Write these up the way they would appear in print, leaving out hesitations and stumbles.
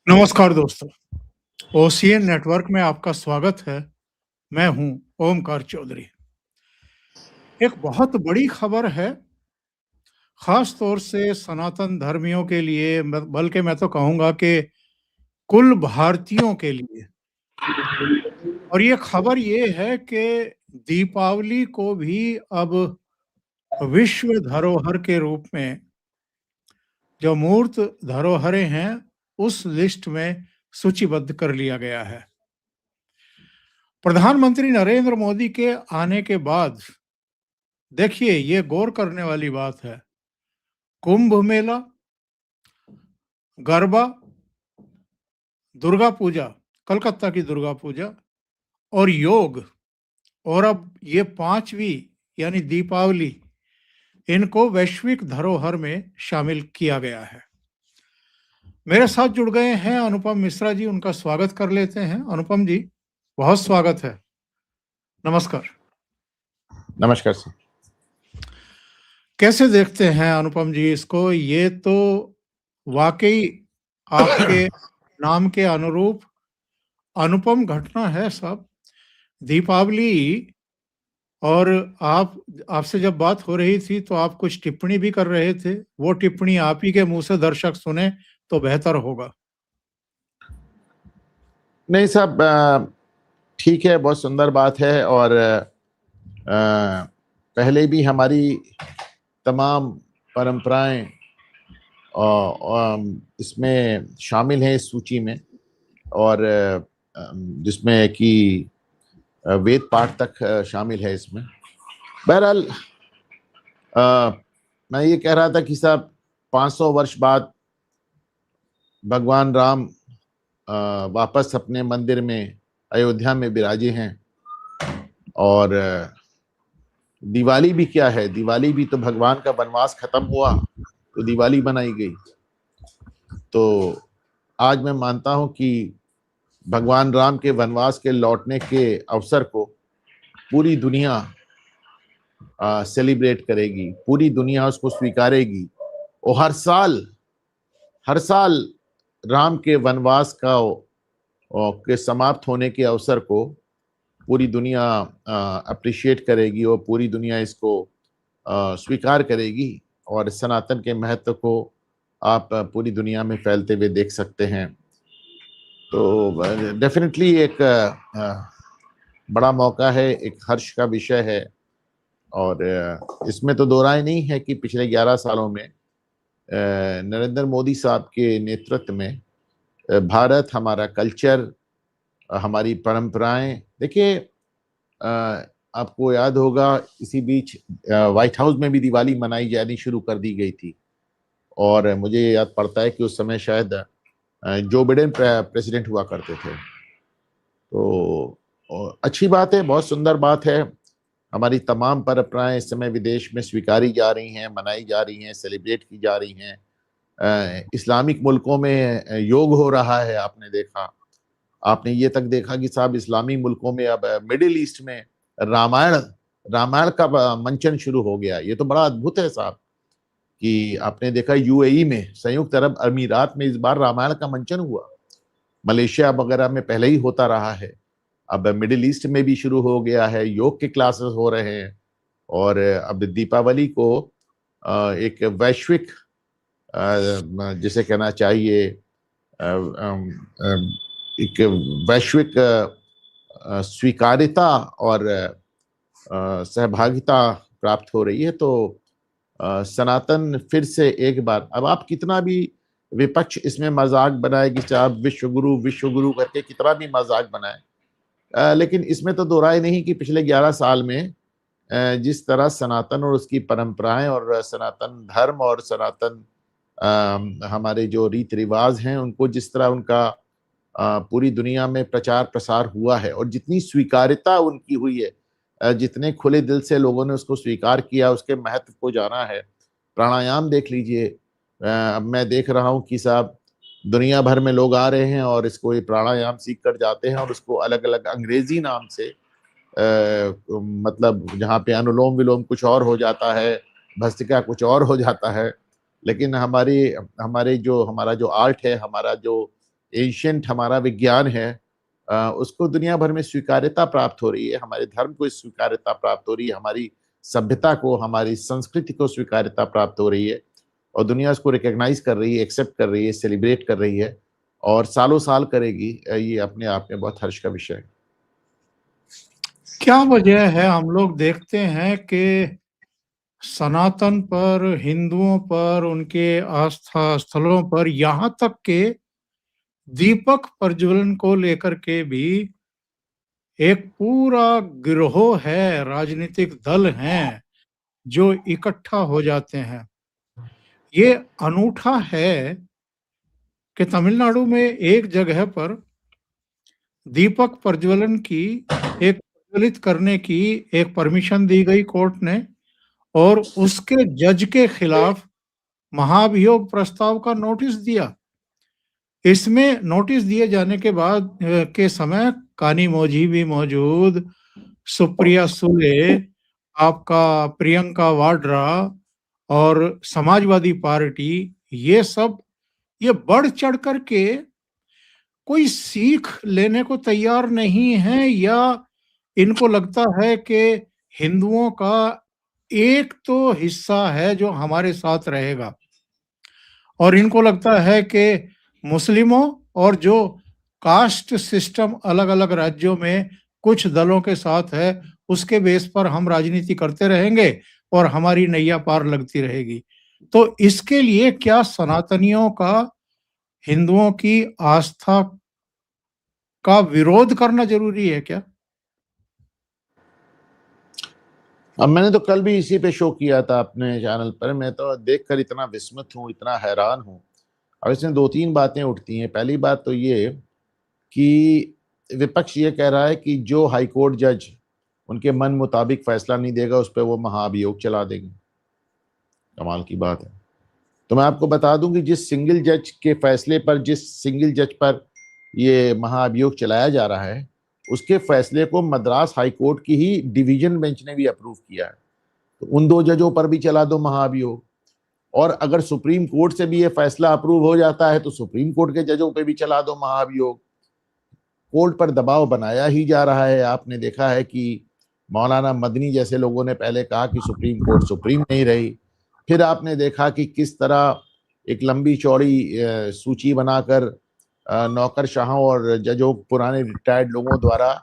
नमस्कार दोस्तों, ocean network में आपका स्वागत है। मैं हूं ओमकार चौधरी। एक बहुत बड़ी खबर है, खास तौर से सनातन धर्मियों के लिए, बल्कि मैं तो कहूंगा कि कुल भारतीयों के लिए। और ये खबर ये है कि दीपावली को भी अब विश्व धरोहर के रूप में जो मूर्त धरोहरें हैं, उस लिस्ट में सूचीबद्ध कर लिया गया है। प्रधानमंत्री नरेंद्र मोदी के आने के बाद देखिए, ये गौर करने वाली बात है। कुंभ मेला, गरबा, दुर्गा पूजा, कलकत्ता की दुर्गा पूजा और योग, और अब ये पांचवी यानी दीपावली, इनको वैश्विक धरोहर में शामिल किया गया है। मेरे साथ जुड़ गए हैं अनुपम मिश्रा जी, उनका स्वागत कर लेते हैं। अनुपम जी, बहुत स्वागत है। नमस्कार। नमस्कार सर। कैसे देखते हैं अनुपम जी इसको? ये तो वाकई आपके नाम के अनुरूप अनुपम घटना है साहब। दीपावली, और आपसे जब बात हो रही थी तो आप कुछ टिप्पणी भी कर रहे थे। वो टिप्पणी आप ही के मुंह से दर्शक सुने तो बेहतर होगा। नहीं साहब, ठीक है, बहुत सुंदर बात है। और पहले भी हमारी तमाम परंपराएं इसमें शामिल हैं, इस सूची में। और जिसमें कि वेद पाठ तक शामिल है इसमें। बहरहाल, मैं ये कह रहा था कि साहब 500 वर्ष बाद भगवान राम वापस अपने मंदिर में अयोध्या में विराजे हैं। और दिवाली भी क्या है, दिवाली भी तो भगवान का वनवास खत्म हुआ तो दिवाली बनाई गई। तो आज मैं मानता हूं कि भगवान राम के वनवास के लौटने के अवसर को पूरी दुनिया सेलिब्रेट करेगी, पूरी दुनिया उसको स्वीकारेगी। और हर साल राम के वनवास का के समाप्त होने के अवसर को पूरी दुनिया अप्रिशिएट करेगी और पूरी दुनिया इसको स्वीकार करेगी। और सनातन के महत्व को आप पूरी दुनिया में फैलते हुए देख सकते हैं। तो डेफिनेटली एक बड़ा मौका है, एक हर्ष का विषय है। और इसमें तो दो राय नहीं है कि पिछले 11 सालों में नरेंद्र मोदी साहब के नेतृत्व में भारत, हमारा कल्चर, हमारी परंपराएं, देखिए आपको याद होगा इसी बीच व्हाइट हाउस में भी दिवाली मनाई जानी शुरू कर दी गई थी। और मुझे याद पड़ता है कि उस समय शायद जो बिडेन प्रेसिडेंट हुआ करते थे। तो अच्छी बात है, बहुत सुंदर बात है। हमारी तमाम परंपराएं इस समय विदेश में स्वीकारी जा रही हैं, मनाई जा रही हैं, सेलिब्रेट की जा रही हैं। इस्लामिक मुल्कों में योग हो रहा है। आपने ये तक देखा कि साहब इस्लामी मुल्कों में अब मिडिल ईस्ट में रामायण का मंचन शुरू हो गया। ये तो बड़ा अद्भुत है साहब कि आपने देखा यूएई में, संयुक्त अरब अमीरात में इस बार रामायण का मंचन हुआ। मलेशिया वगैरह में पहले ही होता रहा है, अब मिडिल ईस्ट में भी शुरू हो गया है। योग के क्लासेस हो रहे हैं। और अब दीपावली को एक वैश्विक, जिसे कहना चाहिए, एक वैश्विक स्वीकार्यता और सहभागिता प्राप्त हो रही है। तो सनातन फिर से एक बार, अब आप कितना भी विपक्ष इसमें मजाक बनाए कि आप विश्व गुरु करके कितना भी मजाक बनाए, लेकिन इसमें तो दो राय नहीं कि पिछले 11 साल में जिस तरह सनातन और उसकी परंपराएं और सनातन धर्म और सनातन हमारे जो रीति रिवाज हैं, उनको जिस तरह उनका पूरी दुनिया में प्रचार प्रसार हुआ है और जितनी स्वीकार्यता उनकी हुई है, जितने खुले दिल से लोगों ने उसको स्वीकार किया, उसके महत्व को जाना है। प्राणायाम देख लीजिए, अब मैं देख रहा हूँ कि साहब दुनिया भर में लोग आ रहे हैं और इसको ये प्राणायाम सीख कर जाते हैं और उसको अलग अलग अंग्रेजी नाम से, मतलब जहाँ पे अनुलोम विलोम कुछ और हो जाता है, भस्त्रिका कुछ और हो जाता है। लेकिन हमारा जो आर्ट है, हमारा जो एंशिएंट हमारा विज्ञान है, उसको दुनिया भर में स्वीकार्यता प्राप्त हो रही है, हमारे धर्म को स्वीकार्यता प्राप्त हो रही है, हमारी सभ्यता को, हमारी संस्कृति को स्वीकार्यता प्राप्त हो रही है और दुनिया उसको रिकॉग्नाइज कर रही है, एक्सेप्ट कर रही है, सेलिब्रेट कर रही है और सालों साल करेगी। ये अपने आप में बहुत हर्ष का विषय है। क्या वजह है? हम लोग देखते हैं कि सनातन पर, हिंदुओं पर, उनके आस्था स्थलों पर, यहाँ तक के दीपक प्रज्वलन को लेकर के भी एक पूरा गिरोह है, राजनीतिक दल हैं जो इकट्ठा हो जाते हैं। ये अनूठा है कि तमिलनाडु में एक जगह पर दीपक प्रज्वलन की एक प्रज्वलित करने की एक परमिशन दी गई कोर्ट ने और उसके जज के खिलाफ महाभियोग प्रस्ताव का नोटिस दिया। इसमें नोटिस दिए जाने के बाद के समय कानिमोझी भी मौजूद, सुप्रिया सुले, आपका प्रियंका वाड्रा और समाजवादी पार्टी, ये सब ये बढ़ चढ़ करके कोई सीख लेने को तैयार नहीं है, या इनको लगता है कि हिंदुओं का एक तो हिस्सा है जो हमारे साथ रहेगा और इनको लगता है कि मुस्लिमों और जो कास्ट सिस्टम अलग-अलग राज्यों में कुछ दलों के साथ है, उसके बेस पर हम राजनीति करते रहेंगे और हमारी नैया पार लगती रहेगी। तो इसके लिए क्या सनातनियों का हिंदुओं की आस्था का विरोध करना जरूरी है क्या? अब मैंने तो कल भी इसी पे शो किया था अपने चैनल पर। मैं तो देखकर इतना विस्मित हूँ, इतना हैरान हूँ। अब इसमें 2-3 बातें उठती हैं। पहली बात तो ये कि विपक्ष ये कह रहा है कि जो हाईकोर्ट जज उनके मन मुताबिक फैसला नहीं देगा उस पर वो महाअभियोग चला देंगे। कमाल की बात है। तो मैं आपको बता दूं कि जिस सिंगल जज के फैसले पर, जिस सिंगल जज पर ये महाअभियोग चलाया जा रहा है, उसके फैसले को मद्रास हाईकोर्ट की ही डिवीजन बेंच ने भी अप्रूव किया है। तो उन 2 जजों पर भी चला दो महाअभियोग। और अगर सुप्रीम कोर्ट से भी ये फैसला अप्रूव हो जाता है तो सुप्रीम कोर्ट के जजों पे भी चला दो महाअभियोग। कोर्ट पर दबाव बनाया ही जा रहा है। आपने देखा है कि मौलाना मदनी जैसे लोगों ने पहले कहा कि सुप्रीम कोर्ट सुप्रीम नहीं रही। फिर आपने देखा कि किस तरह एक लंबी चौड़ी सूची बनाकर नौकरशाहों और जजों, पुराने रिटायर्ड लोगों द्वारा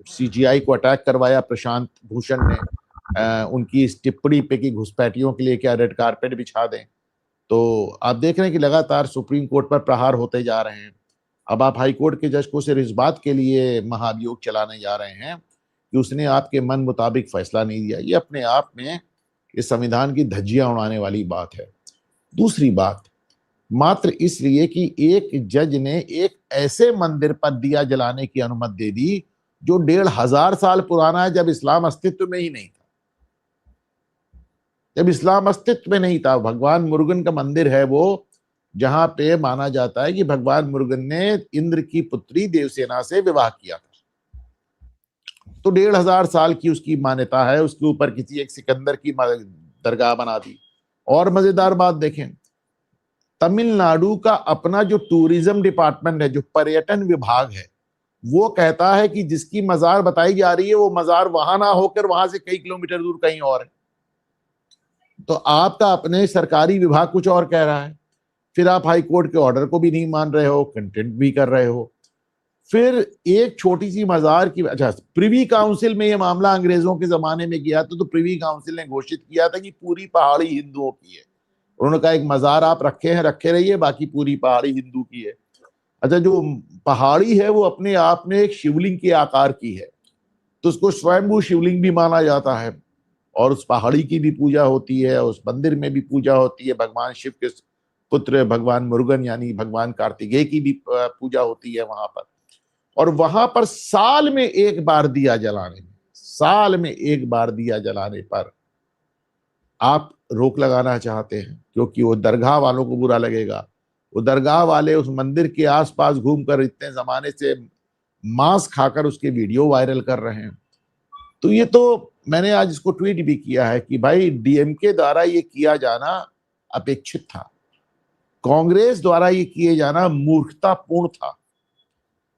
सीजीआई को अटैक करवाया प्रशांत भूषण ने, उनकी इस टिप्पणी पे कि घुसपैठियों के लिए क्या रेड कारपेट बिछा दें। तो आप देख रहे हैं कि लगातार सुप्रीम कोर्ट पर प्रहार होते जा रहे हैं। अब आप हाई कोर्ट के जज को सिर्फ इस बात के लिए महाभियोग चलाने जा रहे हैं कि उसने आपके मन मुताबिक फैसला नहीं दिया। ये अपने आप में इस संविधान की धज्जियां उड़ाने वाली बात है। दूसरी बात, मात्र इसलिए कि एक जज ने एक ऐसे मंदिर पर दिया जलाने की अनुमति दे दी जो 1500 साल पुराना है, जब इस्लाम अस्तित्व में ही नहीं था। जब इस्लाम अस्तित्व में नहीं था, भगवान मुरुगन का मंदिर है वो, जहां पे माना जाता है कि भगवान मुरुगन ने इंद्र की पुत्री देवसेना से विवाह किया था। तो 1500 साल की उसकी मान्यता है। उसके ऊपर किसी एक सिकंदर की दरगाह बना दी। और मजेदार बात देखें, तमिलनाडु का अपना जो टूरिज्म डिपार्टमेंट है, जो पर्यटन विभाग है, वो कहता है कि जिसकी मजार बताई जा रही है वो मजार वहां ना होकर वहां से कई किलोमीटर दूर कहीं और है। तो आपका अपने सरकारी विभाग कुछ और कह रहा है, फिर आप हाई कोर्ट के ऑर्डर को भी नहीं मान रहे हो, कंटेम्प्ट भी कर रहे हो। फिर एक छोटी सी मजार की, अच्छा, प्रिवी काउंसिल में ये मामला अंग्रेजों के जमाने में गया तो प्रिवी काउंसिल ने घोषित किया था कि पूरी पहाड़ी हिंदुओं की है। उन्होंने कहा एक मजार आप रखे रहिए, बाकी पूरी पहाड़ी हिंदू की है। अच्छा, जो पहाड़ी है वो अपने आप में एक शिवलिंग के आकार की है, तो उसको स्वयंभू शिवलिंग भी माना जाता है और उस पहाड़ी की भी पूजा होती है, उस मंदिर में भी पूजा होती है। भगवान शिव के पुत्र भगवान मुरुगन यानी भगवान कार्तिकेय की भी पूजा होती है वहां पर। और वहां पर साल में एक बार दिया जलाने पर आप रोक लगाना चाहते हैं, क्योंकि वो दरगाह वालों को बुरा लगेगा। वो दरगाह वाले उस मंदिर के आसपास घूमकर इतने जमाने से मांस खाकर उसके वीडियो वायरल कर रहे हैं। तो ये तो मैंने आज इसको ट्वीट भी किया है कि भाई, डीएमके द्वारा ये किया जाना अपेक्षित था। कांग्रेस द्वारा ये किए जाना मूर्खतापूर्ण था,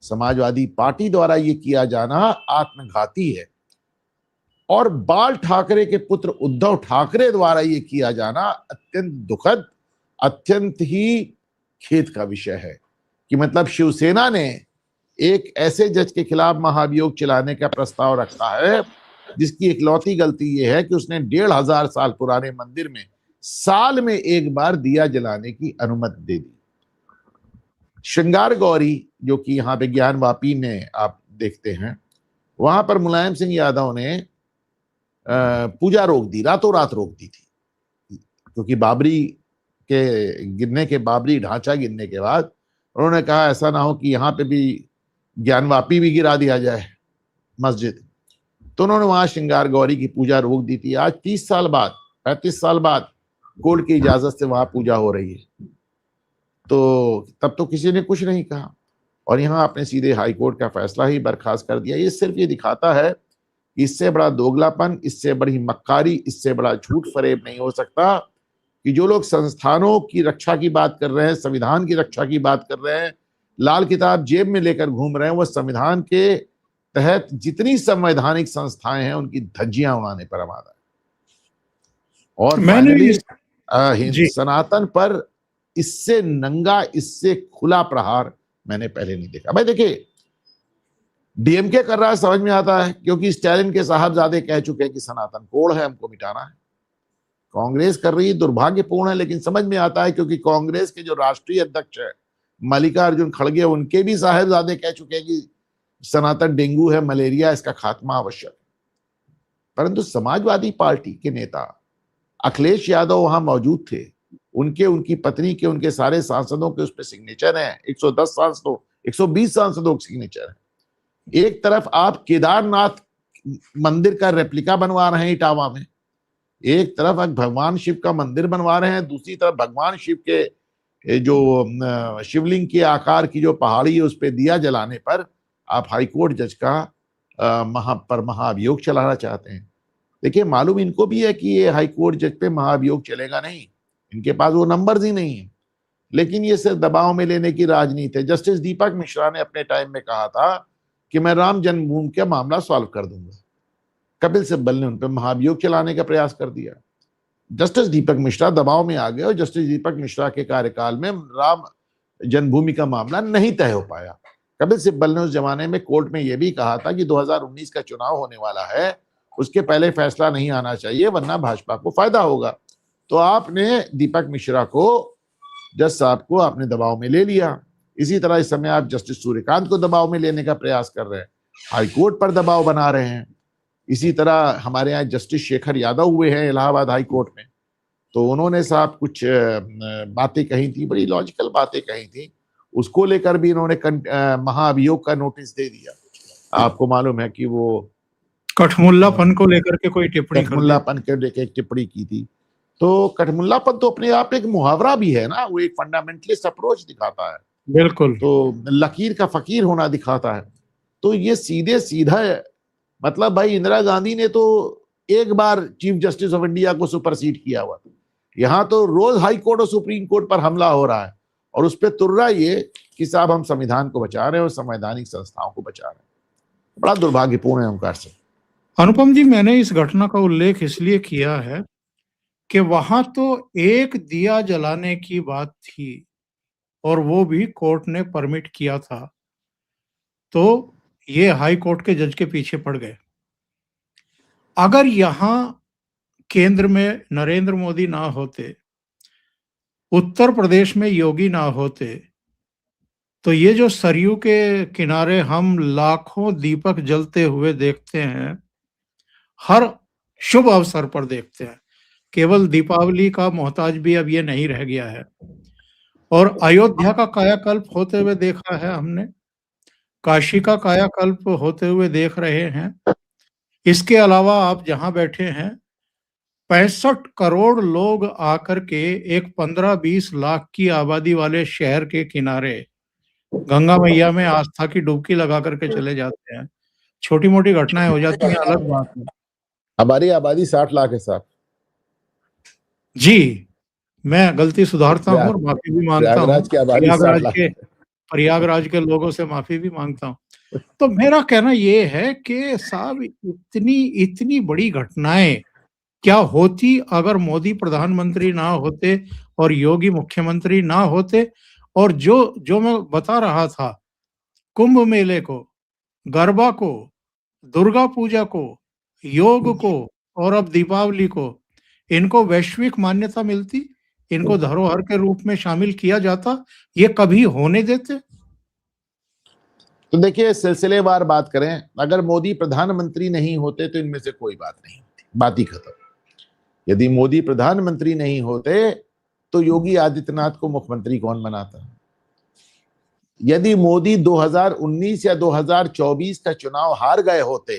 समाजवादी पार्टी द्वारा ये किया जाना आत्मघाती है, और बाल ठाकरे के पुत्र उद्धव ठाकरे द्वारा ये किया जाना अत्यंत दुखद, अत्यंत ही खेद का विषय है कि मतलब शिवसेना ने एक ऐसे जज के खिलाफ महाभियोग चलाने का प्रस्ताव रखा है जिसकी इकलौती गलती यह है कि उसने 1500 साल पुराने मंदिर में साल में एक बार दिया जलाने की अनुमति दे दी। श्रृंगार गौरी जो कि यहाँ पे ज्ञान वापी ने आप देखते हैं, वहां पर मुलायम सिंह यादव ने पूजा रोक दी, रातों रात रोक दी थी, क्योंकि बाबरी के गिरने के, बाबरी ढांचा गिरने के बाद उन्होंने कहा ऐसा ना हो कि यहाँ पे भी ज्ञानवापी भी गिरा दिया जाए मस्जिद, तो उन्होंने वहां श्रृंगार गौरी की पूजा रोक दी थी। आज 30 साल बाद, 35 साल बाद कोर्ट की इजाजत से वहां पूजा हो रही है, तो तब तो किसी ने कुछ नहीं कहा, और यहाँ आपने सीधे हाईकोर्ट का फैसला ही बर्खास्त कर दिया। ये सिर्फ ये दिखाता है कि इससे बड़ा दोगलापन, इससे बड़ी मक्कारी, इससे बड़ा झूठ फरेब नहीं हो सकता कि जो लोग संस्थानों की रक्षा की बात कर रहे हैं, संविधान की रक्षा की बात कर रहे हैं, लाल किताब जेब में लेकर घूम रहे हैं, वो संविधान के तहत जितनी संवैधानिक संस्थाएं हैं उनकी धज्जियां उड़ाने पर आमादा है। और फाइनली सनातन पर इससे नंगा, इससे खुला प्रहार मैंने पहले नहीं देखा। भाई देखिए, डीएमके कर रहा है, समझ में आता है, क्योंकि स्टालिन के साहबजादे कह चुके हैं कि सनातन कोड़ है, हमको मिटाना है। कांग्रेस कर रही है, दुर्भाग्यपूर्ण है, लेकिन समझ में आता है क्योंकि कांग्रेस के जो राष्ट्रीय अध्यक्ष है मल्लिकार्जुन खड़गे, उनके भी साहबजादे कह चुके हैं कि सनातन डेंगू है, मलेरिया, इसका खात्मा आवश्यक है। परंतु समाजवादी पार्टी के नेता अखिलेश यादव वहां मौजूद थे, उनकी पत्नी के, उनके सारे सांसदों के उस पर सिग्नेचर है, 110 सांसदों, 120 सांसदों के सिग्नेचर है। एक तरफ आप केदारनाथ मंदिर का रेप्लिका बनवा रहे हैं इटावा में, एक तरफ आप भगवान शिव का मंदिर बनवा रहे हैं, दूसरी तरफ भगवान शिव के जो शिवलिंग के आकार की जो पहाड़ी है उस पर दिया जलाने पर आप हाईकोर्ट जज का महाअभियोग चलाना चाहते हैं। देखिए, मालूम इनको भी है कि ये हाईकोर्ट जज पे महाअभियोग चलेगा नहीं, इनके पास वो नंबर्स ही नहीं है, लेकिन ये सिर्फ दबाव में लेने की राजनीति है। जस्टिस दीपक मिश्रा ने अपने टाइम में कहा था कि मैं राम जन्मभूमि का मामला सॉल्व कर दूंगा, कपिल सिब्बल ने उन पर महाअभियोग चलाने का प्रयास कर दिया। जस्टिस दीपक मिश्रा दबाव में आ गए और जस्टिस दीपक मिश्रा के कार्यकाल में राम जन्मभूमि का मामला नहीं तय हो पाया। कपिल सिब्बल ने उस जमाने में कोर्ट में यह भी कहा था कि 2019 का चुनाव होने वाला है, उसके पहले फैसला नहीं आना चाहिए वरना भाजपा को फायदा होगा। तो आपने दीपक मिश्रा को, जज साहब को आपने दबाव में ले लिया। इसी तरह इस समय आप जस्टिस सूर्यकांत को दबाव में लेने का प्रयास कर रहे हैं, हाईकोर्ट पर दबाव बना रहे हैं। इसी तरह हमारे यहाँ जस्टिस शेखर यादव हुए हैं इलाहाबाद हाई कोर्ट में, तो उन्होंने साहब कुछ बातें कही थी, बड़ी लॉजिकल बातें कही थी, उसको लेकर भी इन्होंने महाअभियोग का नोटिस दे दिया। आपको मालूम है कि वो कठमुल्लापन को लेकर के कोई टिप्पणी, कठमुल्लापन के लेकर एक टिप्पणी की थी। तो कठमुल्लापन तो अपने आप एक मुहावरा भी है ना, वो एक फंडामेंटलिस्ट अप्रोच दिखाता है, बिल्कुल, तो लकीर का फकीर होना दिखाता है। तो ये सीधे सीधा है, मतलब भाई इंदिरा गांधी ने तो एक बार चीफ जस्टिस ऑफ इंडिया को सुपरसीड किया हुआ, यहाँ तो रोज हाई कोर्ट और सुप्रीम कोर्ट पर हमला हो रहा है, और उस पर तुर्रा ये कि साहब हम संविधान को बचा रहे हैं और संवैधानिक संस्थाओं को बचा रहे हैं। बड़ा दुर्भाग्यपूर्ण है ओंकार सिंह। अनुपम जी, मैंने इस घटना का उल्लेख इसलिए किया है कि वहां तो एक दिया जलाने की बात थी और वो भी कोर्ट ने परमिट किया था, तो ये हाई कोर्ट के जज के पीछे पड़ गए। अगर यहाँ केंद्र में नरेंद्र मोदी ना होते, उत्तर प्रदेश में योगी ना होते, तो ये जो सरयू के किनारे हम लाखों दीपक जलते हुए देखते हैं, हर शुभ अवसर पर देखते हैं, केवल दीपावली का मोहताज भी अब ये नहीं रह गया है। और अयोध्या का कायाकल्प होते हुए देखा है हमने, काशी का कायाकल्प होते हुए देख रहे हैं। इसके अलावा आप जहां बैठे हैं, 65 करोड़ लोग आकर के एक 15-20 लाख की आबादी वाले शहर के किनारे गंगा मैया में आस्था की डुबकी लगा करके चले जाते हैं। छोटी मोटी घटनाएं हो जाती हैं, अलग बात है। हमारी आबादी 60 लाख है साहब जी, मैं गलती सुधारता हूँ और माफी भी मांगता हूँ। प्रयागराज के आबादी 60 लाख है। प्रयागराज के लोगों से माफी भी मांगता हूँ। तो मेरा कहना ये है कि साहब इतनी इतनी बड़ी घटनाएं क्या होती अगर मोदी प्रधानमंत्री ना होते और योगी मुख्यमंत्री ना होते। और जो जो मैं बता रहा था, कुंभ मेले को, गरबा को, दुर्गा पूजा को, योग को और अब दीपावली को, इनको वैश्विक मान्यता मिलती, इनको धरोहर के रूप में शामिल किया जाता, ये कभी होने देते? तो देखिए, सिलसिलेवार बात करें, अगर मोदी प्रधानमंत्री नहीं होते तो इनमें से कोई बात नहीं होती, बात ही खत्म। यदि मोदी प्रधानमंत्री नहीं होते तो योगी आदित्यनाथ को मुख्यमंत्री कौन बनाता? यदि मोदी 2019 या 2024 का चुनाव हार गए होते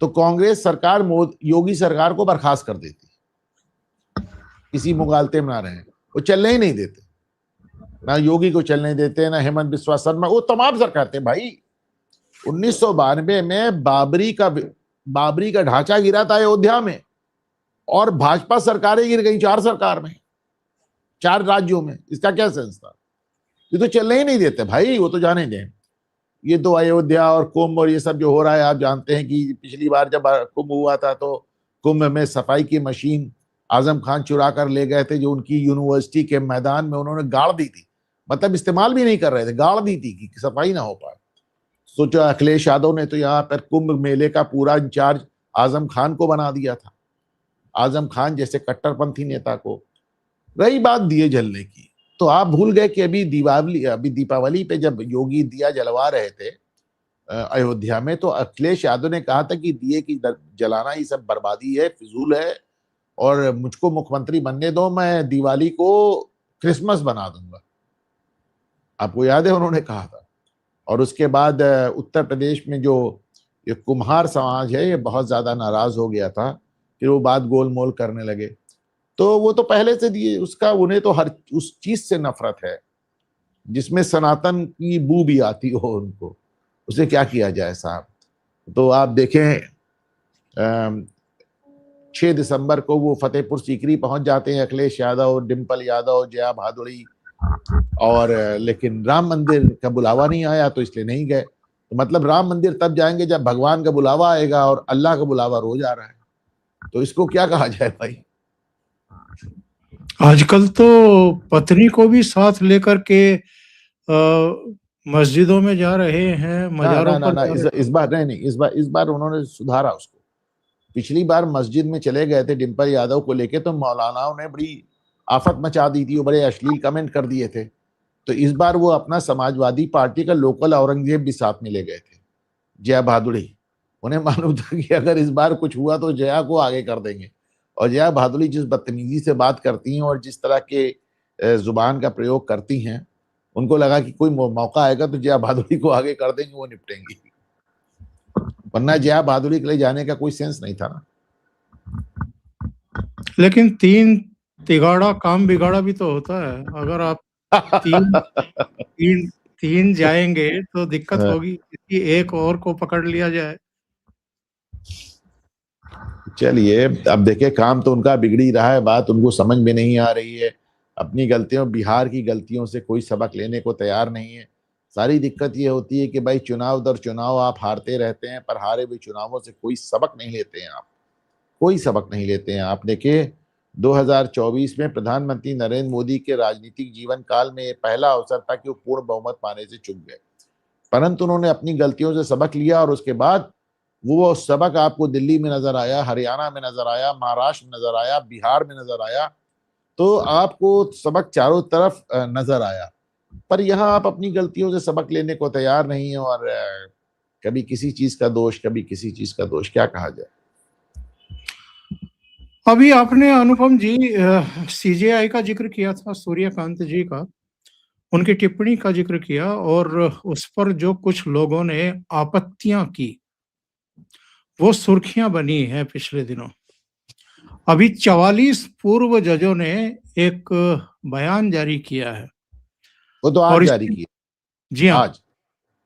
तो कांग्रेस सरकार योगी सरकार को बर्खास्त कर देती। किसी मुगालते में ना रहे, वो चलने ही नहीं देते, ना योगी को चलने देते, ना हेमंत बिस्वा शर्मा, वो तमाम सरकार थे भाई। 1992 में बाबरी का ढांचा गिरा था अयोध्या में, और भाजपा सरकारें गिर गई 4 सरकार में, 4 राज्यों में। इसका क्या सेंस था? ये तो चलने ही नहीं देते भाई, वो तो जाने दें। ये तो अयोध्या और कुंभ और ये सब जो हो रहा है, आप जानते हैं कि पिछली बार जब कुंभ हुआ था तो कुंभ में सफाई की मशीन आजम खान चुरा कर ले गए थे, जो उनकी यूनिवर्सिटी के मैदान में उन्होंने गाड़ दी थी। मतलब इस्तेमाल भी नहीं कर रहे थे, गाड़ दी थी कि सफाई ना हो पाए। सोचो, अखिलेश यादव ने तो यहाँ पर कुंभ मेले का पूरा इंचार्ज आजम खान को बना दिया था, आजम खान जैसे कट्टरपंथी नेता को। रही बात दिए जलने की, तो आप भूल गए कि अभी दीपावली पे जब योगी दिया जलवा रहे थे अयोध्या में, तो अखिलेश यादव ने कहा था कि दिए की जलाना ये सब बर्बादी है, फिजूल है, और मुझको मुख्यमंत्री बनने दो, मैं दिवाली को क्रिसमस बना दूंगा। आपको याद है उन्होंने कहा था। और उसके बाद उत्तर प्रदेश में जो ये कुम्हार समाज है, ये बहुत ज्यादा नाराज हो गया था, फिर वो बात गोलमोल करने लगे। तो वो तो पहले से दिए उसका, उन्हें तो हर उस चीज से नफरत है जिसमें सनातन की बू भी आती हो उनको, उसे क्या किया जाए साहब। तो आप देखें 6 दिसंबर को वो फतेहपुर सीकरी पहुंच जाते हैं, अखिलेश यादव, डिम्पल यादव, जया भादुड़ी, और लेकिन राम मंदिर का बुलावा नहीं आया तो इसलिए नहीं गए। तो मतलब राम मंदिर तब जाएंगे जब भगवान का बुलावा आएगा, और अल्लाह का बुलावा रोज आ रहा है, तो इसको क्या कहा जाए भाई। आजकल तो पत्नी को भी साथ लेकर के मस्जिदों में जा रहे हैं, मजारों पर जा रहे हैं। इस बार नहीं, इस बार उन्होंने सुधारा उसको। पिछली बार मस्जिद में चले गए थे डिम्पल यादव को लेके, तो मौलानाओं ने बड़ी आफत मचा दी थी, वो बड़े अश्लील कमेंट कर दिए थे। तो इस बार वो अपना समाजवादी पार्टी का लोकल औरंगजेब भी साथ में ले गए थे, जया भादुड़ी। उन्हें मालूम था कि अगर इस बार कुछ हुआ तो जया को आगे कर देंगे। और जया भादुड़ी जिस बदतमीजी से बात करती हैं और जिस तरह के जुबान का प्रयोग करती हैं, उनको लगा कि कोई मौका आएगा तो जया भादुड़ी को आगे कर देंगे, वो निपटेंगी। वरना जया भादुड़ी के लिए जाने का कोई सेंस नहीं था ना। लेकिन 3 तिगाड़ा काम बिगाड़ा भी तो होता है। अगर आप 3 जाएंगे तो दिक्कत होगी, किसी एक और को पकड़ लिया जाए। चलिए, अब देखिए, काम तो उनका बिगड़ ही रहा है, बात उनको समझ में नहीं आ रही है। अपनी गलतियों, बिहार की गलतियों से कोई सबक लेने को तैयार नहीं है। सारी दिक्कत ये होती है कि भाई चुनाव दर चुनाव आप हारते रहते हैं, पर हारे हुए चुनावों से कोई सबक नहीं लेते हैं आप, कोई सबक नहीं लेते हैं आप। देखिए, 2024 में प्रधानमंत्री नरेंद्र मोदी के राजनीतिक जीवन काल में ये पहला अवसर था कि वो पूर्ण बहुमत पाने से चूक गए, परंतु उन्होंने अपनी गलतियों से सबक लिया, और उसके बाद वो सबक आपको दिल्ली में नजर आया, हरियाणा में नजर आया, महाराष्ट्र में नजर आया, बिहार में नजर आया। तो आपको सबक चारों तरफ नजर आया, पर यहाँ आप अपनी गलतियों से सबक लेने को तैयार नहीं है, और कभी किसी चीज का दोष, कभी किसी चीज का दोष, क्या कहा जाए। अभी आपने अनुपम जी सीजेआई का जिक्र किया था, सूर्यकांत जी का, उनकी टिप्पणी का जिक्र किया, और उस पर जो कुछ लोगों ने आपत्तियां की वो सुर्खियां बनी हैं पिछले दिनों। अभी 44 पूर्व जजों ने एक बयान जारी किया है। वो तो आज जारी किया। जी हाँ,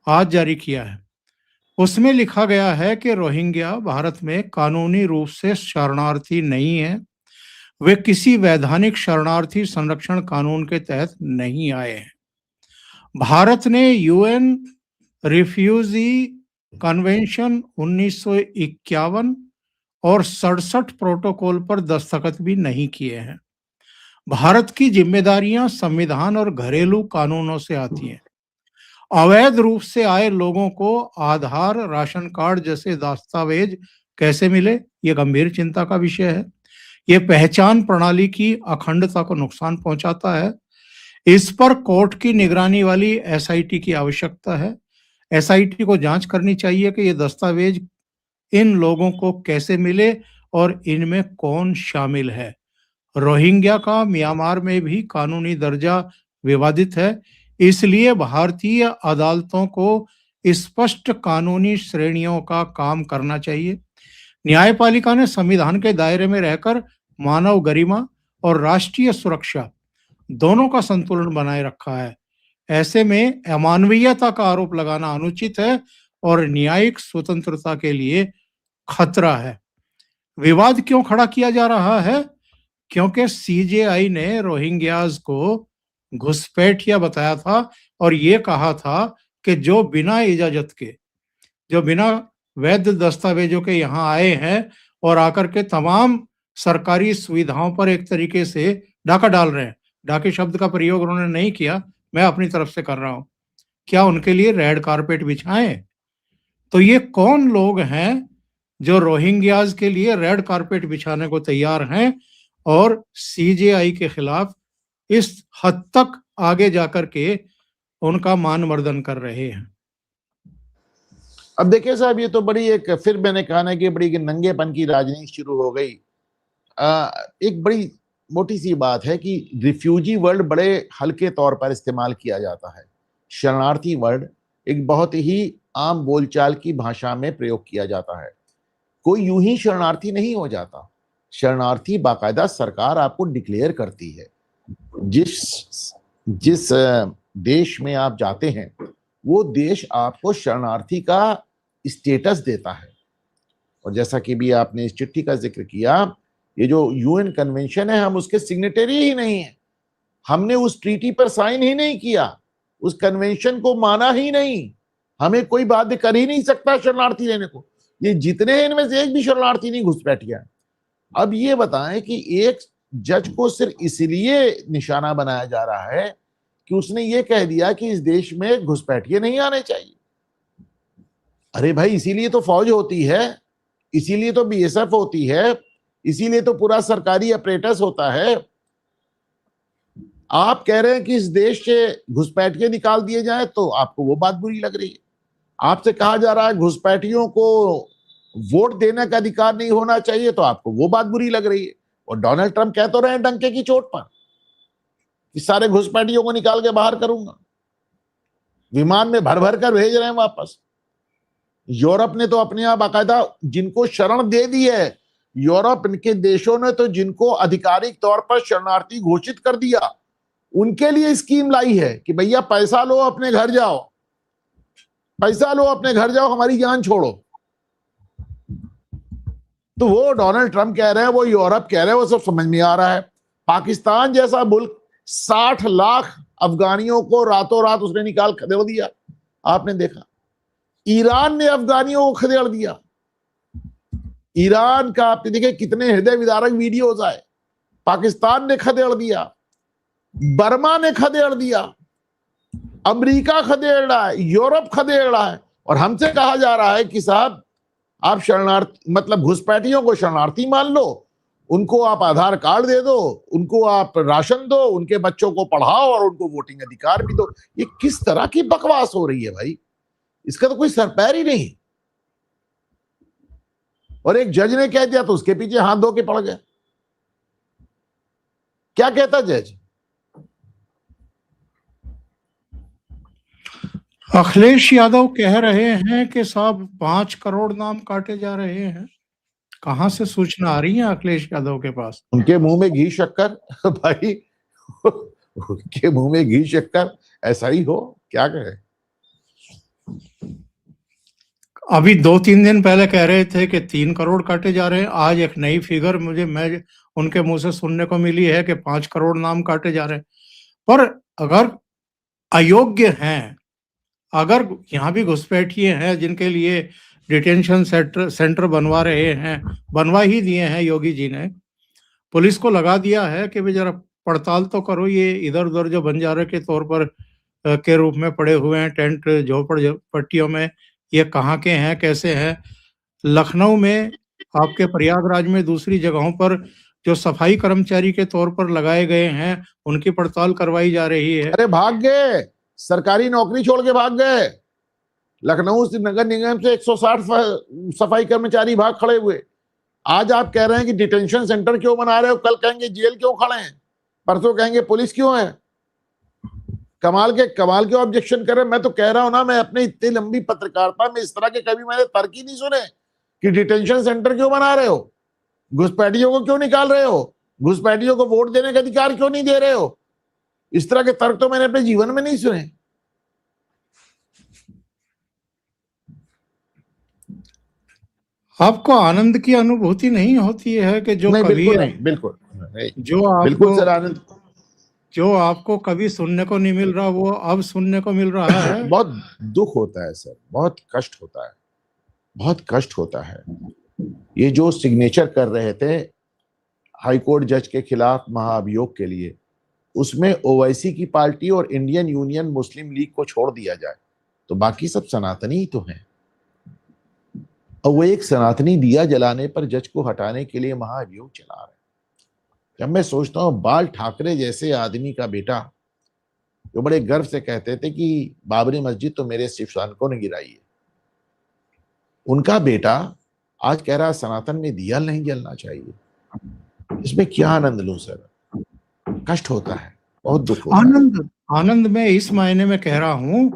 आज जारी किया है। उसमें लिखा गया है कि रोहिंग्या भारत में कानूनी रूप से शरणार्थी नहीं है, वे किसी वैधानिक शरणार्थी संरक्षण कानून के तहत नहीं आए हैं। भारत ने यूएन रिफ्यूजी कन्वेंशन 1951 और 67 प्रोटोकॉल पर दस्तखत भी नहीं किए हैं। भारत की जिम्मेदारियां संविधान और घरेलू कानूनों से आती हैं। अवैध रूप से आए लोगों को आधार, राशन कार्ड जैसे दस्तावेज कैसे मिले, ये गंभीर चिंता का विषय है। ये पहचान प्रणाली की अखंडता को नुकसान पहुंचाता है। इस पर कोर्ट की निगरानी वाली एसआईटी की आवश्यकता है। एसआईटी को जांच करनी चाहिए कि ये दस्तावेज इन लोगों को कैसे मिले और इनमें कौन शामिल है। रोहिंग्या का म्यांमार में भी कानूनी दर्जा विवादित है, इसलिए भारतीय अदालतों को स्पष्ट कानूनी श्रेणियों का काम करना चाहिए। न्यायपालिका ने संविधान के दायरे में रहकर मानव गरिमा और राष्ट्रीय सुरक्षा दोनों का संतुलन बनाए रखा है। ऐसे में अमानवीयता का आरोप लगाना अनुचित है और न्यायिक स्वतंत्रता के लिए खतरा है। विवाद क्यों खड़ा किया जा रहा है? क्योंकि सीजेआई ने रोहिंग्याज को घुसपैठिया बताया था और ये कहा था कि जो बिना इजाजत के, जो बिना वैध दस्तावेजों के यहाँ आए हैं और आकर के तमाम सरकारी सुविधाओं पर एक तरीके से डाका डाल रहे हैं। डाके शब्द का प्रयोग उन्होंने नहीं किया, मैं अपनी तरफ से कर रहा हूं। क्या उनके लिए रेड कारपेट बिछाएं? तो ये कौन लोग हैं जो रोहिंग्याज के लिए रेड कारपेट बिछाने को तैयार हैं और सीजेआई के खिलाफ इस हद तक आगे जाकर के उनका मानवर्धन कर रहे हैं? अब देखिए साहब, ये तो बड़ी एक, फिर मैंने कहा ना कि बड़ी नंगेपन की राजनीति शुरू हो गई। एक बड़ी मोटी सी बात है कि रिफ्यूजी वर्ड बड़े हल्के तौर पर इस्तेमाल किया जाता है। शरणार्थी वर्ड एक बहुत ही आम बोलचाल की भाषा में प्रयोग किया जाता है। कोई यूं ही शरणार्थी नहीं हो जाता। शरणार्थी बाकायदा सरकार आपको डिक्लेयर करती है। जिस देश में आप जाते हैं वो देश आपको शरणार्थी का स्टेटस देता है। और जैसा कि भी आपने इस चिट्ठी का जिक्र किया, ये जो यूएन कन्वेंशन है, हम उसके सिग्नेटरी ही नहीं है। हमने उस ट्रीटी पर साइन ही नहीं किया, उस कन्वेंशन को माना ही नहीं। हमें कोई बाध्य कर ही नहीं सकता शरणार्थी लेने को। ये जितने हैं इनमें से एक भी शरणार्थी नहीं घुसपैठिया। अब ये बताएं कि एक जज को सिर्फ इसलिए निशाना बनाया जा रहा है कि उसने ये कह दिया कि इस देश में घुसपैठिए नहीं आने चाहिए। अरे भाई, इसीलिए तो फौज होती है, इसीलिए तो बीएसएफ होती है, इसीलिए तो पूरा सरकारी अपरेटस होता है। आप कह रहे हैं कि इस देश से घुसपैठिए निकाल दिए जाए तो आपको वो बात बुरी लग रही है। आपसे कहा जा रहा है घुसपैठियों को वोट देने का अधिकार नहीं होना चाहिए तो आपको वो बात बुरी लग रही है। और डोनाल्ड ट्रंप कह तो रहे हैं डंके की चोट पर कि सारे घुसपैठियों को निकाल के बाहर करूंगा। विमान में भर भर कर भेज रहे हैं वापस। यूरोप ने तो अपने आप बाकायदा जिनको शरण दे दी है, यूरोप के देशों ने तो जिनको आधिकारिक तौर पर शरणार्थी घोषित कर दिया, उनके लिए स्कीम लाई है कि भैया पैसा लो अपने घर जाओ, पैसा लो अपने घर जाओ, हमारी जान छोड़ो। तो वो डोनाल्ड ट्रंप कह रहे हैं, वो यूरोप कह रहे हैं, वो सब समझ में आ रहा है। पाकिस्तान जैसा मुल्क 60 लाख अफगानियों को रातों रात उसने निकाल खदेड़ दिया, आपने देखा। ईरान ने अफगानियों को खदेड़ दिया। ईरान का आपने देखे कितने हृदय विदारक वीडियोज आए। पाकिस्तान ने खदेड़ दिया, बर्मा ने खदेड़ दिया, अमेरिका खदेड़ रहा है, यूरोप खदेड़ रहा है। और हमसे कहा जा रहा है कि साहब आप शरणार्थी मतलब घुसपैठियों को शरणार्थी मान लो, उनको आप आधार कार्ड दे दो, उनको आप राशन दो, उनके बच्चों को पढ़ाओ और उनको वोटिंग अधिकार भी दो। ये किस तरह की बकवास हो रही है भाई, इसका तो कोई सरपैर ही नहीं। और एक जज ने कह दिया तो उसके पीछे हाथ धो के पड़ गए। क्या कहता जज? अखिलेश यादव कह रहे हैं कि साहब 5 करोड़ नाम काटे जा रहे हैं। कहां से सूचना आ रही है अखिलेश यादव के पास? उनके मुंह में घी शक्कर भाई, उनके मुंह में घी शक्कर, ऐसा ही हो, क्या कहे। अभी 2-3 दिन पहले कह रहे थे कि 3 करोड़ काटे जा रहे हैं। आज एक नई फिगर मैं उनके मुंह से सुनने को मिली है कि 5 करोड़ नाम काटे जा रहे हैं। पर अगर अयोग्य हैं, अगर यहाँ भी घुसपैठिए हैं जिनके लिए डिटेंशन सेंटर बनवा रहे हैं, बनवा ही दिए हैं योगी जी ने, पुलिस को लगा दिया है कि भाई जरा पड़ताल तो करो, ये इधर-उधर जो बंजारे के तौर पर के रूप में पड़े हुए हैं टेंट झोपड़पट्टियों में, ये कहाँ के हैं, कैसे हैं? लखनऊ में, आपके प्रयागराज में, दूसरी जगहों पर जो सफाई कर्मचारी के तौर पर लगाए गए हैं, उनकी पड़ताल करवाई जा रही है। अरे भाग गए, सरकारी नौकरी छोड़ के भाग गए। लखनऊ से नगर निगम से 160 सफाई कर्मचारी भाग खड़े हुए। आज आप कह रहे हैं कि डिटेंशन सेंटर क्यों बना रहे हो, कल कहेंगे जेल क्यों खड़े हैं, परसों कहेंगे पुलिस क्यों है। कमाल के ऑब्जेक्शन कर रहे हैं। मैं तो कह रहा हूं ना, मैं अपनी इतनी लंबी पत्रकारिता में इस तरह के कभी मैंने तर्क ही नहीं सुने कि डिटेंशन सेंटर क्यों बना रहे हो, घुसपैठियों को क्यों निकाल रहे हो, घुसपैठियों को वोट देने का अधिकार क्यों नहीं दे रहे हो। इस तरह के तर्क तो मैंने अपने जीवन में नहीं सुने। आपको आनंद की अनुभूति नहीं होती है कि जो नहीं, कभी बिल्कुल नहीं, बिल्कुल नहीं, जो बिल्कुल आपको सर आनंद। जो आपको कभी सुनने को नहीं मिल रहा, वो अब सुनने को मिल रहा है। बहुत दुख होता है सर, बहुत कष्ट होता है, बहुत कष्ट होता है। ये जो सिग्नेचर कर रहे थे हाईकोर्ट जज के खिलाफ महाअभियोग के लिए, उसमें ओवैसी की पार्टी और इंडियन यूनियन मुस्लिम लीग को छोड़ दिया जाए तो बाकी सब सनातनी ही तो हैं। और वो एक सनातनी दिया जलाने पर जज को हटाने के लिए महाअभियोग चला रहे हैं। जब मैं सोचता हूं बाल ठाकरे जैसे आदमी का बेटा, जो बड़े गर्व से कहते थे कि बाबरी मस्जिद तो मेरे शिवशानकों ने गिराई है, उनका बेटा आज कह रहा सनातन में दिया नहीं जलना चाहिए। इसमें क्या आनंद लूं सर, कष्ट होता है, बहुत दुख होता है। आनंद मैं इस मायने में कह रहा हूं,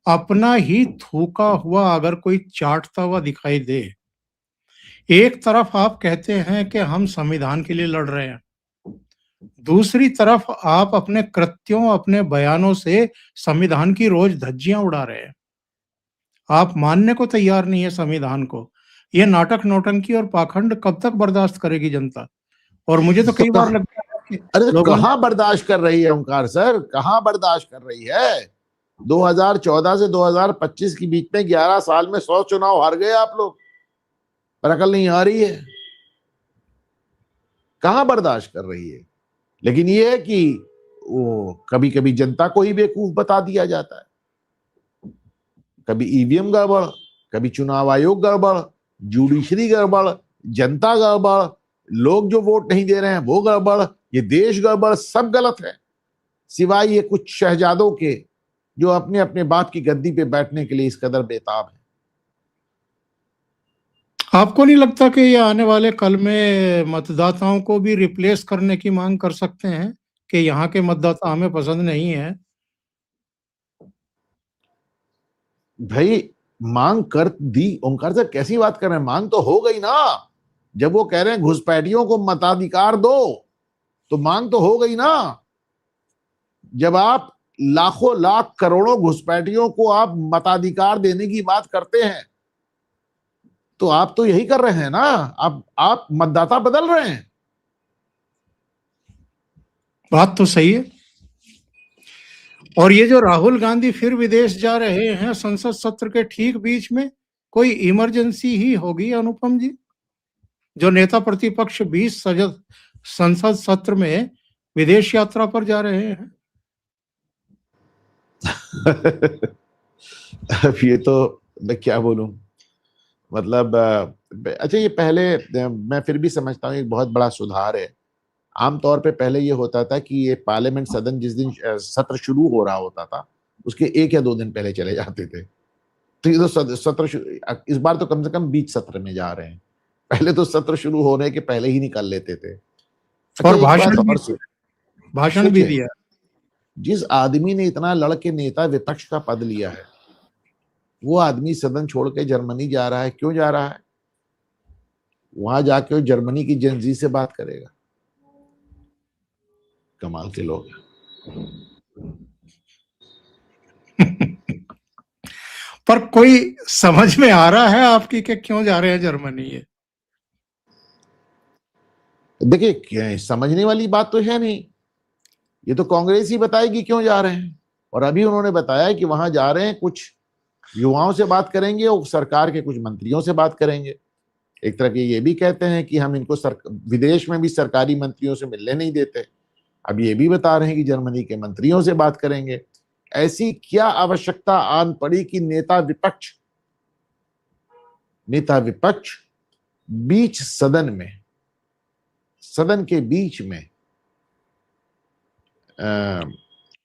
अपना ही थूका हुआ अगर कोई चाटता हुआ दिखाई दे। एक तरफ आप कहते हैं कि हम संविधान के लिए लड़ रहे हैं, दूसरी तरफ आप अपने कृत्यों, अपने बयानों से संविधान की रोज धज्जियां उड़ा रहे हैं। आप मानने को तैयार नहीं है संविधान को। ये नाटक, नौटंकी और पाखंड कब तक बर्दाश्त करेगी जनता? और मुझे तो तो कई बार लगता है कि अरे लोगों ने कहां बर्दाश्त कर रही है ओंकार सर, कहां बर्दाश्त कर रही है। 2014 से 2025 के बीच में 11 साल में 100 चुनाव हार गए आप लोग, पर अकल नहीं आ रही है, कहां बर्दाश्त कर रही है। लेकिन ये है कि वो कभी कभी जनता को ही बेवकूफ बता दिया जाता है, कभी ईवीएम गड़बड़, कभी चुनाव आयोग गड़बड़, जुडिशरी गड़बड़, जनता गड़बड़, लोग जो वोट नहीं दे रहे हैं वो गड़बड़, ये देश गड़बड़, सब गलत है, सिवाय ये कुछ शहजादों के जो अपने अपने बाप की गद्दी पे बैठने के लिए इस कदर बेताब है। आपको नहीं लगता कि ये आने वाले कल में मतदाताओं को भी रिप्लेस करने की मांग कर सकते हैं कि यहाँ के मतदाता हमें पसंद नहीं है? भाई मांग कर दी, ओंकार सर कैसी बात कर रहे हैं, मांग तो हो गई ना। जब वो कह रहे हैं घुसपैठियों को मताधिकार दो, तो मांग तो हो गई ना। जब आप लाखों लाख करोड़ों घुसपैठियों को आप मताधिकार देने की बात करते हैं, तो आप तो यही कर रहे हैं ना, आप मतदाता बदल रहे हैं। बात तो सही है। और ये जो राहुल गांधी फिर विदेश जा रहे हैं संसद सत्र के ठीक बीच में, कोई इमरजेंसी ही होगी अनुपम जी? जो नेता प्रतिपक्ष 20 संसद सत्र में विदेश यात्रा पर जा रहे हैं। अब ये तो मैं क्या बोलूं, मतलब अच्छा ये पहले मैं फिर भी समझता हूँ एक बहुत बड़ा सुधार है। आमतौर पे पहले ये होता था कि ये पार्लियामेंट सदन जिस दिन सत्र शुरू हो रहा होता था उसके 1 या 2 दिन पहले चले जाते थे। तो ये तो इस बार तो कम से कम बीच सत्र में जा रहे हैं, पहले तो सत्र शुरू होने के पहले ही निकल लेते थे। अच्छा और एक बात भाषण भी दिया। जिस आदमी ने इतना लड़के नेता विपक्ष का पद लिया है, वो आदमी सदन छोड़ के जर्मनी जा रहा है, क्यों जा रहा है? वहां जाके वो जर्मनी की जेनजी से बात करेगा। कमाल के लोग हैं। पर कोई समझ में आ रहा है आपकी कि क्यों जा रहे हैं जर्मनी ये? देखिए, समझने वाली बात तो है नहीं, ये तो कांग्रेस ही बताएगी क्यों जा रहे हैं। और अभी उन्होंने बताया कि वहां जा रहे हैं, कुछ युवाओं से बात करेंगे और सरकार के कुछ मंत्रियों से बात करेंगे। एक तरह के ये भी कहते हैं कि हम इनको विदेश में भी सरकारी मंत्रियों से मिलने नहीं देते, अब ये भी बता रहे हैं कि जर्मनी के मंत्रियों से बात करेंगे। ऐसी क्या आवश्यकता आन पड़ी कि नेता विपक्ष बीच सदन के बीच में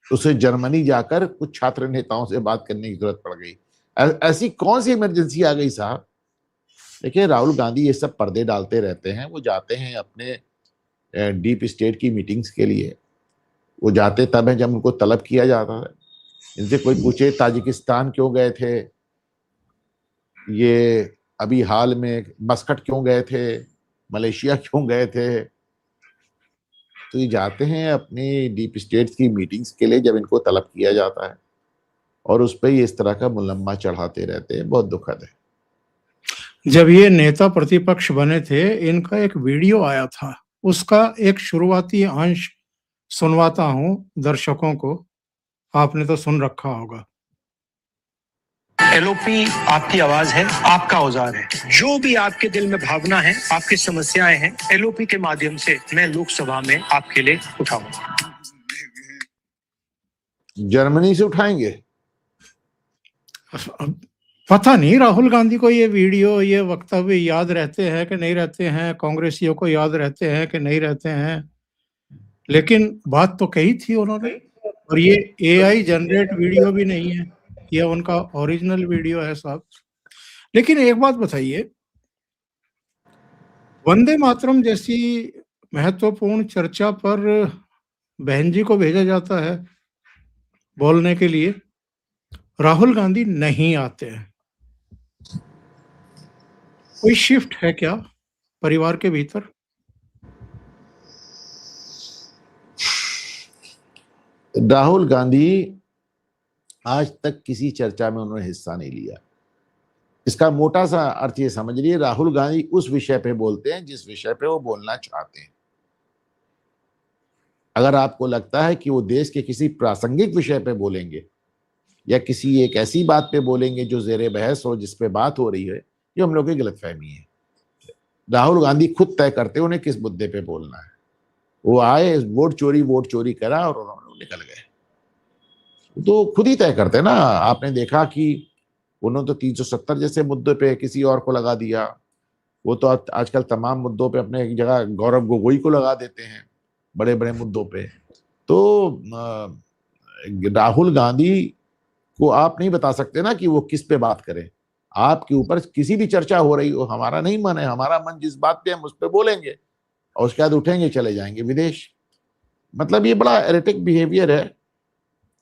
उसे जर्मनी जाकर कुछ छात्र नेताओं से बात करने की जरूरत पड़ गई। ऐसी कौन सी इमरजेंसी आ गई साहब? देखिए, राहुल गांधी ये सब पर्दे डालते रहते हैं, वो जाते हैं अपने डीप स्टेट की मीटिंग्स के लिए, वो जाते तब है जब उनको तलब किया जाता है। इनसे कोई पूछे ताजिकिस्तान क्यों गए थे, ये अभी हाल में मस्कट क्यों गए थे, मलेशिया क्यों गए थे, तो ये जाते हैं अपनी डीप स्टेट्स की मीटिंग्स के लिए जब इनको तलब किया जाता है, और उस पर ये इस तरह का मुलम्मा चढ़ाते रहते हैं। बहुत दुखद है। जब ये नेता प्रतिपक्ष बने थे, इनका एक वीडियो आया था, उसका एक शुरुआती अंश सुनवाता हूं दर्शकों को, आपने तो सुन रखा होगा। एलओपी आपकी आवाज है, आपका औजार है। जो भी आपके दिल में भावना है, आपकी समस्याएं हैं, एलओपी के माध्यम से मैं लोकसभा में आपके लिए उठाऊंगा। जर्मनी से उठाएंगे? पता नहीं राहुल गांधी को ये वीडियो, ये वक्तव्य याद रहते हैं कि नहीं रहते हैं, कांग्रेसियों को याद रहते हैं कि नहीं रहते हैं, लेकिन बात तो कही थी उन्होंने। और ये एआई जनरेट वीडियो भी नहीं है, ये उनका ओरिजिनल वीडियो है साहब। लेकिन एक बात बताइए, वंदे मातरम जैसी महत्वपूर्ण चर्चा पर बहन जी को भेजा जाता है बोलने के लिए, राहुल गांधी नहीं आते हैं। कोई शिफ्ट है क्या परिवार के भीतर? राहुल गांधी आज तक किसी चर्चा में उन्होंने हिस्सा नहीं लिया। इसका मोटा सा अर्थ ये समझिए, राहुल गांधी उस विषय पे बोलते हैं जिस विषय पे वो बोलना चाहते हैं। अगर आपको लगता है कि वो देश के किसी प्रासंगिक विषय पे बोलेंगे या किसी एक ऐसी बात पे बोलेंगे जो जेरे बहस हो, जिस पे बात हो रही है, ये हम लोग की गलतफहमी है। राहुल गांधी खुद तय करते उन्हें किस मुद्दे पे बोलना है। वो आए, वोट चोरी करा और उन्होंने निकल गए, तो खुद ही तय करते ना। आपने देखा कि उन्होंने तो 370 जैसे मुद्दे पे किसी और को लगा दिया। वो तो आजकल तमाम मुद्दों पे अपने एक जगह गौरव गोगोई को लगा देते हैं, बड़े बड़े मुद्दों पे। तो राहुल गांधी को आप नहीं बता सकते ना कि वो किस पे बात करें। आपके ऊपर किसी भी चर्चा हो रही हो, हमारा नहीं मन है, हमारा मन जिस बात पे हम उस पे बोलेंगे, और उसके बाद उठेंगे चले जाएंगे विदेश। मतलब ये बड़ा एरेटिक बिहेवियर है,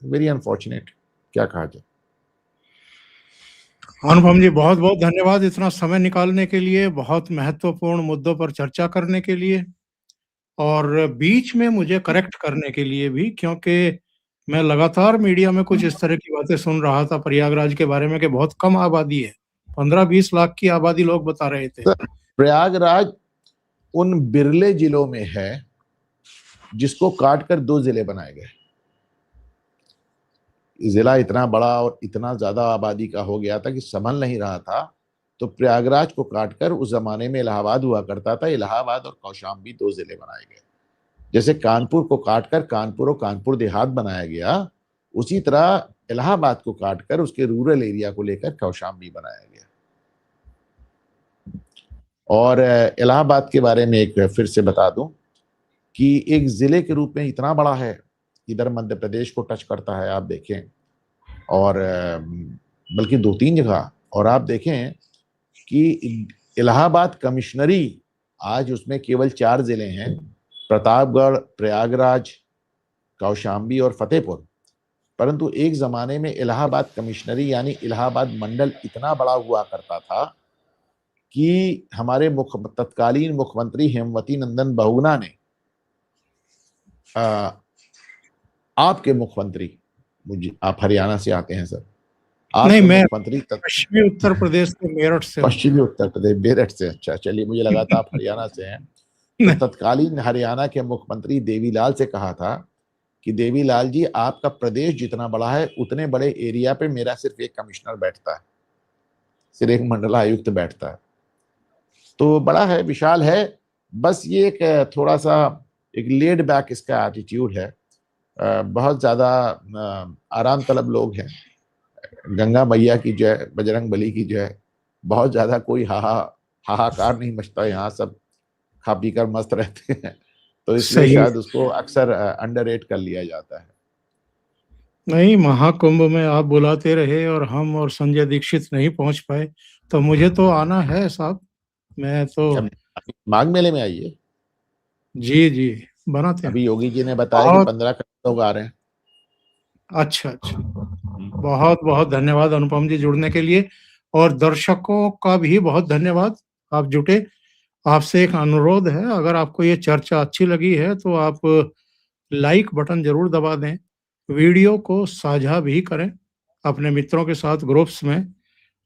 वेरी अनफॉर्चुनेट, क्या कहा जाए। अनुपम जी, बहुत बहुत धन्यवाद इतना समय निकालने के लिए, बहुत महत्वपूर्ण मुद्दों पर चर्चा करने के लिए, और बीच में मुझे करेक्ट करने के लिए भी, क्योंकि मैं लगातार मीडिया में कुछ इस तरह की बातें सुन रहा था प्रयागराज के बारे में कि बहुत कम आबादी है, 15-20 लाख की आबादी लोग बता रहे थे। प्रयागराज उन बिरले जिलों में है जिसको काटकर 2 जिले बनाए गए। जिला इतना बड़ा और इतना ज्यादा आबादी का हो गया था कि संभल नहीं रहा था, तो प्रयागराज को काटकर, उस जमाने में इलाहाबाद हुआ करता था, इलाहाबाद और कौशाम्बी 2 जिले बनाए गए। जैसे कानपुर को काटकर कानपुर और कानपुर देहात बनाया गया, उसी तरह इलाहाबाद को काटकर उसके रूरल एरिया को लेकर कौशाम्बी बनाया गया। और इलाहाबाद के बारे में एक फिर से बता दूं कि एक जिले के रूप में इतना बड़ा है, इधर मध्य प्रदेश को टच करता है, आप देखें, और बल्कि 2-3 जगह। और आप देखें कि इलाहाबाद कमिश्नरी आज उसमें केवल 4 जिले हैं, प्रतापगढ़, प्रयागराज, कौशाम्बी और फतेहपुर। परंतु एक जमाने में इलाहाबाद कमिश्नरी यानी इलाहाबाद मंडल इतना बड़ा हुआ करता था कि हमारे तत्कालीन मुख्यमंत्री हेमवती नंदन बहुगुणा ने आपके मुख्यमंत्री, आप हरियाणा से आते हैं सर, आप नहीं, तो मैं मुख्यमंत्री तक पश्चिमी उत्तर प्रदेश के मेरठ से हूँ। पश्चिमी उत्तर प्रदेश मेरठ से, अच्छा चलिए, मुझे लगा था आप हरियाणा से हैं। तो नहीं, तत्कालीन हरियाणा के मुख्यमंत्री देवीलाल से कहा था कि देवीलाल जी, आपका प्रदेश जितना बड़ा है उतने बड़े एरिया पे मेरा सिर्फ एक कमिश्नर बैठता है, सिर्फ एक मंडलायुक्त बैठता है। तो बड़ा है, विशाल है। बस ये एक थोड़ा सा एक लेड बैक इसका एटीट्यूड है। बहुत ज्यादा आराम तलब लोग हैं। गंगा मैया की जय, बजरंग बली की जय। बहुत ज्यादा कोई हाहाकार नहीं मचता, यहाँ सब खा पी कर मस्त रहते हैं। तो इसलिए सही। शायद उसको अक्सर अंडररेट कर लिया जाता है। नहीं, महाकुंभ में आप बुलाते रहे और हम और संजय दीक्षित नहीं पहुंच पाए, तो मुझे तो आना है साहब। मैं तो अब माघ मेले में आइए। जी, जी, बनाते हैं। अभी योगी जी ने बताया कि बहुत 15 करोड़ लोग आ रहे हैं। अच्छा, अच्छा। बहुत-बहुत धन्यवाद अनुपम जी जुड़ने के लिए, और दर्शकों का भी बहुत धन्यवाद, आप जुटे। आपसे एक अनुरोध है, अगर आपको ये चर्चा अच्छी लगी है तो आप लाइक बटन ज़रूर दबा दें। वीडियो को साझा भी करें अपने मित्रों के साथ ग्रुप्स में।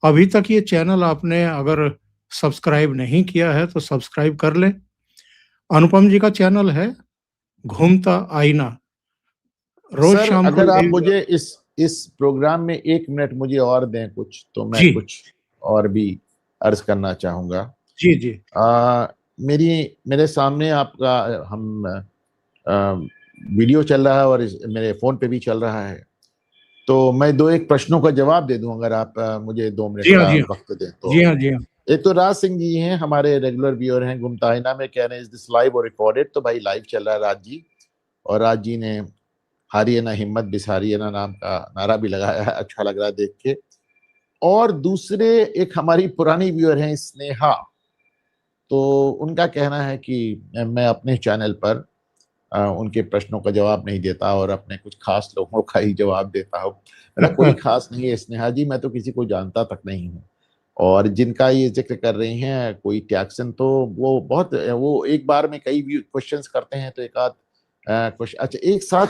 अभी तक ये चैनल आपने अगर सब्सक्राइब नहीं किया है तो सब्सक्राइब कर लें। अनुपम जी का चैनल है घूमता आईना, रोज सर, शाम को अगर आप लाइव। मुझे इस प्रोग्राम में 1 मिनट मुझे और दें कुछ, तो मैं जी, कुछ और भी अर्ज करना चाहूंगा। जी, जी। मेरे सामने आपका हम वीडियो चल रहा है और मेरे फोन पे भी चल रहा है। तो मैं 2-1 प्रश्नों का जवाब दे दूं, अगर आप मुझे 2 मिनट जी हाँ, का जी हाँ। वक्त दें तो। जी हाँ, जी हाँ। एक तो राज सिंह जी हैं, हमारे रेगुलर व्यूअर हैं, घूमता आईना में, कह रहे हैं इज दिस लाइव और रिकॉर्डेड? तो भाई लाइव चल रहा है राज जी। और राज जी ने हारिए ना हिम्मत बिसारिए ना नाम का नारा भी लगाया है, अच्छा लग रहा है देख के। और दूसरे एक हमारी पुरानी व्यूअर हैं स्नेहा, तो उनका कहना है कि मैं अपने चैनल पर उनके प्रश्नों का जवाब नहीं देता और अपने कुछ खास लोगों का ही जवाब देता हूँ। मेरा कोई खास नहीं है स्नेहा जी, मैं तो किसी को जानता तक नहीं हूँ। और जिनका ये जिक्र कर रही हैं कोई टैक्सन, तो वो एक बार में कई क्वेश्चंस करते हैं, तो एक आध क्वेश्चन, अच्छा एक साथ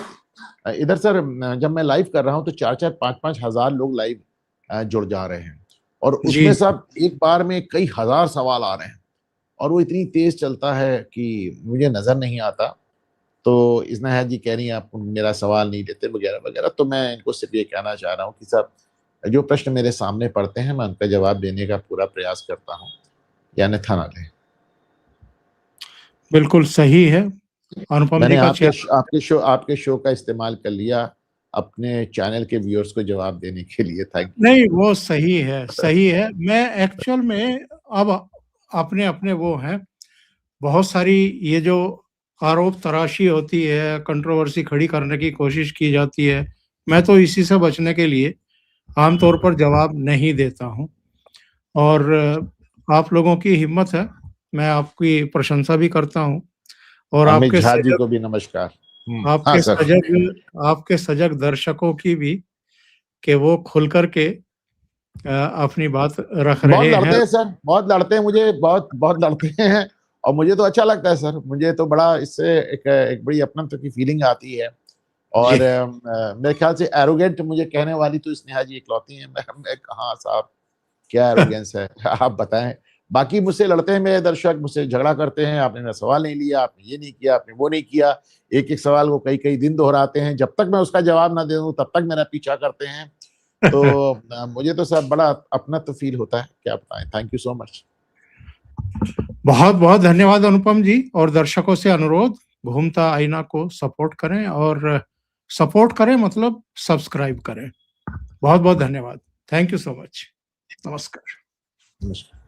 इधर सर, जब मैं लाइव कर रहा हूँ तो 4-4 5-5 हजार लोग लाइव जुड़ जा रहे हैं, और जी, उसमें सब एक बार में कई हजार सवाल आ रहे हैं, और वो इतनी तेज चलता है कि मुझे नजर नहीं आता। तो स्नेहा जी कह रही हैं आप मेरा सवाल नहीं लेते वगैरह वगैरह। तो मैं इनको सिर्फ ये कहना चाह रहा हूँ कि साहब, जो प्रश्न मेरे सामने पड़ते हैं मैं उनका जवाब देने का पूरा प्रयास करता हूँ, या अन्यथा ना लें। बिल्कुल सही है। अनुपम मैंने जी का आपके शो का इस्तेमाल कर लिया अपने चैनल के व्यूअर्स को जवाब देने के लिए। Thank you. नहीं, वो सही है, सही है। मैं एक्चुअल में अब अपने वो हैं, बहुत सारी ये जो आरोप तराशी होती है, कंट्रोवर्सी खड़ी करने की कोशिश की जाती है, मैं तो इसी से बचने के लिए आमतौर पर जवाब नहीं देता हूँ। और आप लोगों की हिम्मत है, मैं आपकी प्रशंसा भी करता हूँ, और अमित झा जी को भी नमस्कार। हाँ आपके सर। सजग दर्शकों की भी, कि वो खुल कर के अपनी बात रख बहुत रहे लड़ते हैं। हैं सर, बहुत लड़ते हैं, मुझे बहुत बहुत लड़ते हैं, और मुझे तो अच्छा लगता है सर। मुझे तो बड़ा इससे एक बड़ी अपनत्व की फीलिंग आती है। जी। और मेरे ख्याल से एरोगेंट मुझे कहने वाली तो स्नेहा जी इकलौती हैं। मैं कहाँ साहब, क्या एरोगेंस है आप बताएं। बाकी मुझसे लड़ते हैं मेरे दर्शक, मुझसे झगड़ा करते हैं, आपने मेरा सवाल नहीं लिया, आपने ये नहीं किया, आपने वो नहीं किया। एक एक सवाल वो कई कई दिन दोहराते हैं, जब तक मैं उसका जवाब ना दे दूं तब तक मेरा पीछा करते हैं। तो मुझे तो सब बड़ा अपना तो फील होता है, क्या बताएं। Thank you so much. बहुत बहुत धन्यवाद अनुपम जी, और दर्शकों से अनुरोध, घूमता आईना को सपोर्ट करें, और सपोर्ट करें मतलब सब्सक्राइब करें। बहुत बहुत धन्यवाद। Thank you so much. नमस्कार। नमस्कार।